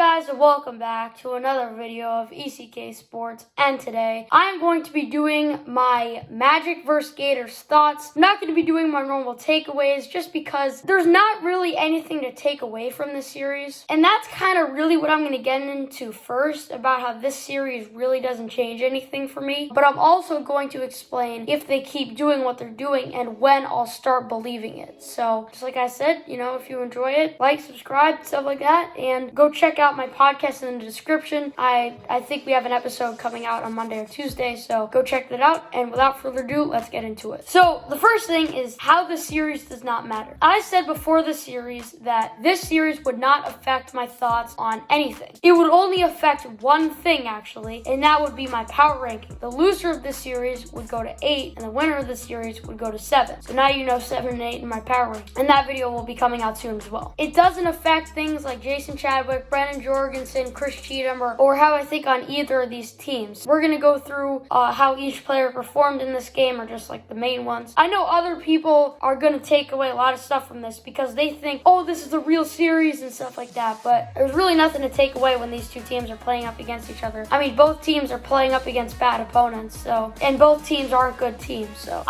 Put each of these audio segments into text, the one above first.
guys, and welcome back to another video of ECK Sports, and today I'm going to be doing my Magic vs. Gators thoughts. I'm not going to be doing my normal takeaways just because there's not really anything to take away from this series, and that's kind of really what I'm going to get into first, about how this series really doesn't change anything for me, but I'm also going to explain if they keep doing what they're doing and when I'll start believing it. So, just like I said, if you enjoy it, like, subscribe, stuff like that, and go check out my podcast in the description. I think we have an episode coming out on Monday or Tuesday, so go check that out. And without further ado, let's get into it. So the first thing is how the series does not matter. I said before the series that this series would not affect my thoughts on anything. It would only affect one thing, actually, and that would be my power ranking. The loser of this series would go to 8, and the winner of the series would go to 7. So now you know 7 and 8 in my power ranking, and that video will be coming out soon as well. It doesn't affect things like Jason Chadwick, Brennan Jorgensen, Chris Cheatham, or how I think on either of these teams. We're going to go through how each player performed in this game, or just like the main ones. I know other people are going to take away a lot of stuff from this because they think, oh, this is the real series and stuff like that, but there's really nothing to take away when these two teams are playing up against each other. I mean, both teams are playing up against bad opponents, and both teams aren't good teams, so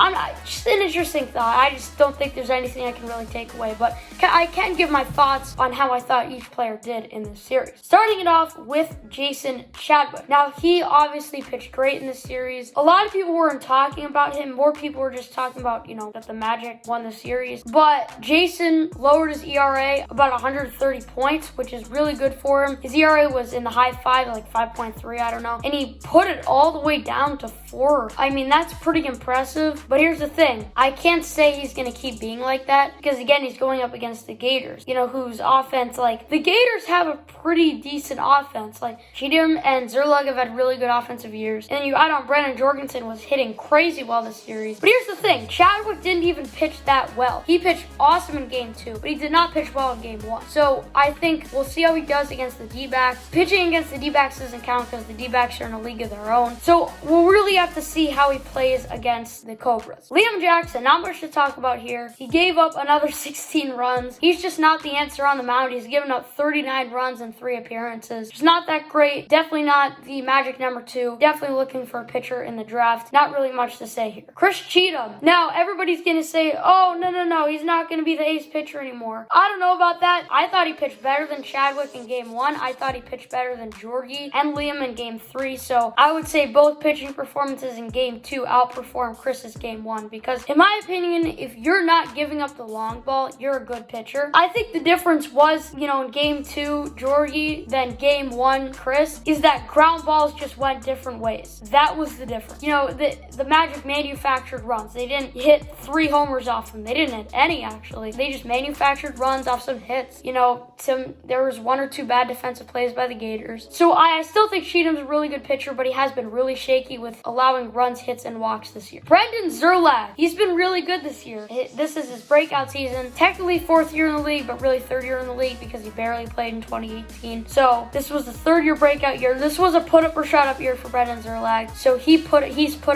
just an interesting thought. I just don't think there's anything I can really take away, but I can give my thoughts on how I thought each player did in this series. Starting it off with Jason Chadwick. Now, he obviously pitched great in this series. A lot of people weren't talking about him. More people were just talking about, that the Magic won the series. But Jason lowered his ERA about 130 points, which is really good for him. His ERA was in the high 5, like 5.3, I don't know. And he put it all the way down to 4. I mean, that's pretty impressive. But here's the thing. I can't say he's going to keep being like that because, again, he's going up against the Gators, whose offense, the Gators have a pretty decent offense. Cheatham and Zerlug have had really good offensive years. And then you add on Brennan Jorgensen was hitting crazy well this series. But here's the thing. Chadwick didn't even pitch that well. He pitched awesome in game 2, but he did not pitch well in game 1. So I think we'll see how he does against the D-backs. Pitching against the D-backs doesn't count because the D-backs are in a league of their own. So we'll really have to see how he plays against the Cobras. Liam Jackson, not much to talk about here. He gave up another 16 runs. He's just not the answer on the mound. He's given up 39 runs in 3 appearances. It's not that great. Definitely not the Magic number 2. Definitely looking for a pitcher in the draft. Not really much to say here. Chris Cheatham. Now, everybody's going to say, oh, no, he's not going to be the ace pitcher anymore. I don't know about that. I thought he pitched better than Chadwick in game 1. I thought he pitched better than Jorgie and Liam in game 3. So I would say both pitching performances in game 2 outperform Chris's game 1 because, in my opinion, if you're not giving up the long ball, you're a good pitcher. I think the difference was, in game 2, Jorgie, then game 1, Chris, is that ground balls just went different ways. That was the difference. The Magic manufactured runs. They didn't hit 3 homers off them. They didn't hit any, actually. They just manufactured runs off some hits. There was 1 or 2 bad defensive plays by the Gators. So I still think Cheatham's a really good pitcher, but he has been really shaky with allowing runs, hits, and walks this year. Brendan Zerlag, he's been really good this year. This is his breakout season. Technically 4th year in the league, but really 3rd year in the league because he barely played in 2018. So this was the 3rd year breakout year. This was a put up or shut up year for Brendan Zerlag. So he's put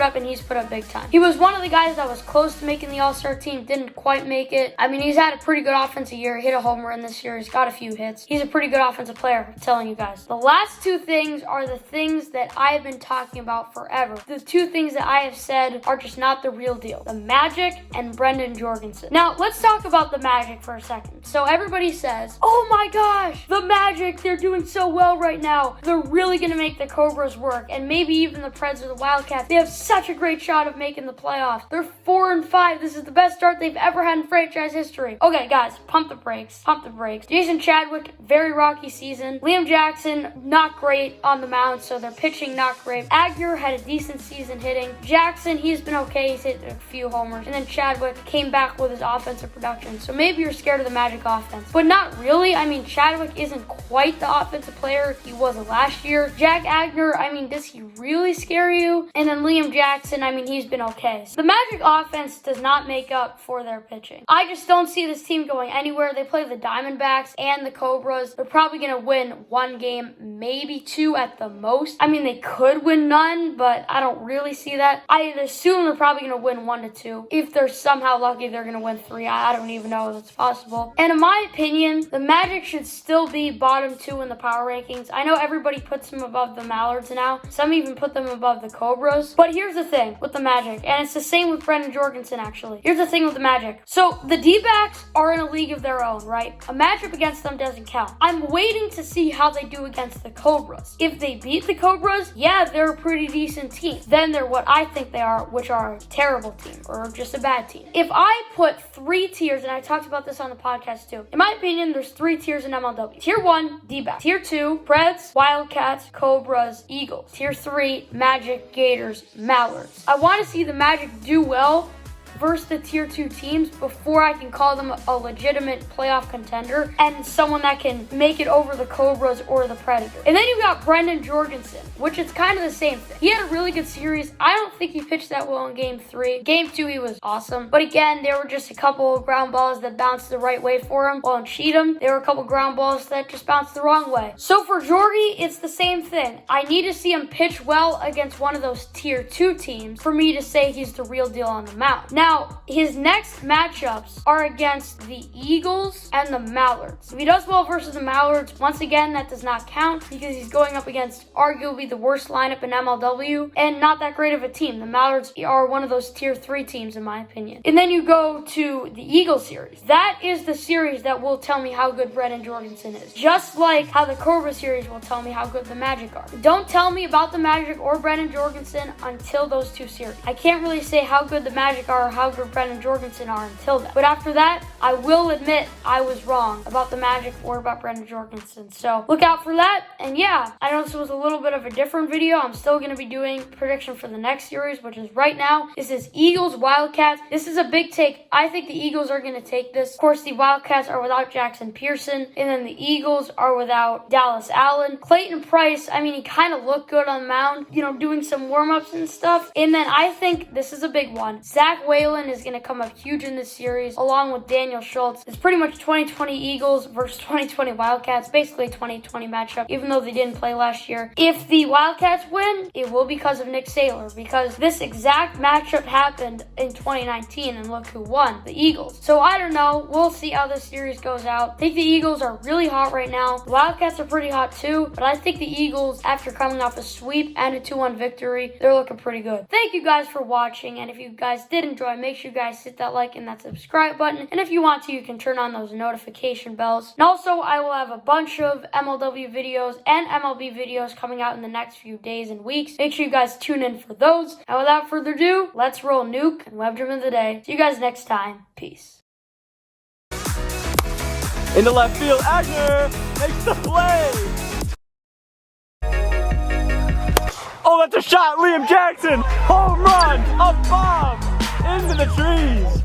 up big time. He was one of the guys that was close to making the All-Star team, didn't quite make it. I mean, he's had a pretty good offensive year, hit a home run this year, he's got a few hits. He's a pretty good offensive player, I'm telling you guys. The last 2 things are the things that I have been talking about forever. The 2 things that I have said are just not the real deal. The Magic and Brendan Jorgensen. Now, let's talk about the Magic for a second. So everybody says, oh my gosh, the Magic, they're doing so well right now. They're really going to make the Cobras work, and maybe even the Preds or the Wildcats. They have such a great shot of making the playoffs. They're 4-5. This is the best start they've ever had in franchise history. Okay, guys, pump the brakes. Pump the brakes. Jason Chadwick, very rocky season. Liam Jackson, not great on the mound, so their pitching not great. Agner had a decent season hitting. Jackson, he's been okay. He's hit a few homers. And then Chadwick came back with his offensive production. So maybe you're scared of the Magic offense, but not really. I mean, Chadwick isn't quite the offensive player he was last year. Jack Agner, I mean, does he really scare you? And then Liam Jackson, I mean, he's been okay. So the Magic offense does not make up for their pitching. I just don't see this team going anywhere. They play the Diamondbacks and the Cobras. They're probably going to win 1 game, maybe 2 at the most. I mean, they could win none, but I don't really see that. I assume they're probably going to win 1 to 2. If they're somehow lucky, they're going to win 3. I don't even know if it's possible. And in my opinion, the Magic should still be bottom bottom 2 in the power rankings. I know everybody puts them above the Mallards now. Some even put them above the Cobras. But here's the thing with the Magic, and it's the same with Brendan Jorgensen, actually. Here's the thing with the Magic. So the D-backs are in a league of their own, right? A matchup against them doesn't count. I'm waiting to see how they do against the Cobras. If they beat the Cobras, yeah, they're a pretty decent team. Then they're what I think they are, which are a terrible team or just a bad team. If I put 3 tiers, and I talked about this on the podcast too, in my opinion, there's 3 tiers in MLW. Tier 1, D-backs. Tier 2, Preds, Wildcats, Cobras, Eagles. Tier 3, Magic, Gators, Mallards. I want to see the Magic do well versus the tier 2 teams before I can call them a legitimate playoff contender and someone that can make it over the Cobras or the Predators. And then you got Brendan Jorgensen, which is kind of the same thing. He had a really good series. I don't think he pitched that well in game 3. Game 2, he was awesome. But again, there were just a couple of ground balls that bounced the right way for him. Well, in Cheatham, there were a couple ground balls that just bounced the wrong way. So for Jorgie, it's the same thing. I need to see him pitch well against one of those tier 2 teams for me to say he's the real deal on the mound. Now, his next matchups are against the Eagles and the Mallards. If he does well versus the Mallards, once again, that does not count because he's going up against arguably the worst lineup in MLW and not that great of a team. The Mallards are one of those tier 3 teams, in my opinion. And then you go to the Eagles series. That is the series that will tell me how good Brendan Jorgensen is. Just like how the Cobra series will tell me how good the Magic are. Don't tell me about the Magic or Brendan Jorgensen until those 2 series. I can't really say how good the Magic are or how good Brendan Jorgensen are until then. But after that, I will admit I was wrong about the Magic or about Brendan Jorgensen. So look out for that. And yeah, I know this was a little bit of a different video. I'm still going to be doing prediction for the next series, which is right now. This is Eagles, Wildcats. This is a big take. I think the Eagles are going to take this. Of course, the Wildcats are without Jackson Pearson. And then the Eagles are without Dallas Allen. Clayton Price, I mean, he kind of looked good on the mound, doing some warm-ups and stuff. And then I think this is a big one. Zach Whalen is going to come up huge in this series, along with Daniel Schultz. It's pretty much 2020 Eagles versus 2020 Wildcats, basically a 2020 matchup, even though they didn't play last year. If the Wildcats win, it will be because of Nick Saylor, because this exact matchup happened in 2019, and look who won, the Eagles. So I don't know. We'll see how this series goes out. I think the Eagles are really hot right now. The Wildcats are pretty hot too, but I think the Eagles, after coming off a sweep and a 2-1 victory, they're looking pretty good. Thank you guys for watching, and if you guys did enjoy, make sure you guys hit that like and that subscribe button, and if you want to, you can turn on those notification bells. And also, I will have a bunch of MLW videos and MLB videos coming out in the next few days and weeks. Make sure you guys tune in for those. And without further ado, let's roll Nuke and Web Dream of the Day. See you guys next time. Peace. In the left field, Agner makes the play. Oh, that's a shot, Liam Jackson. Home run, a bomb into the trees.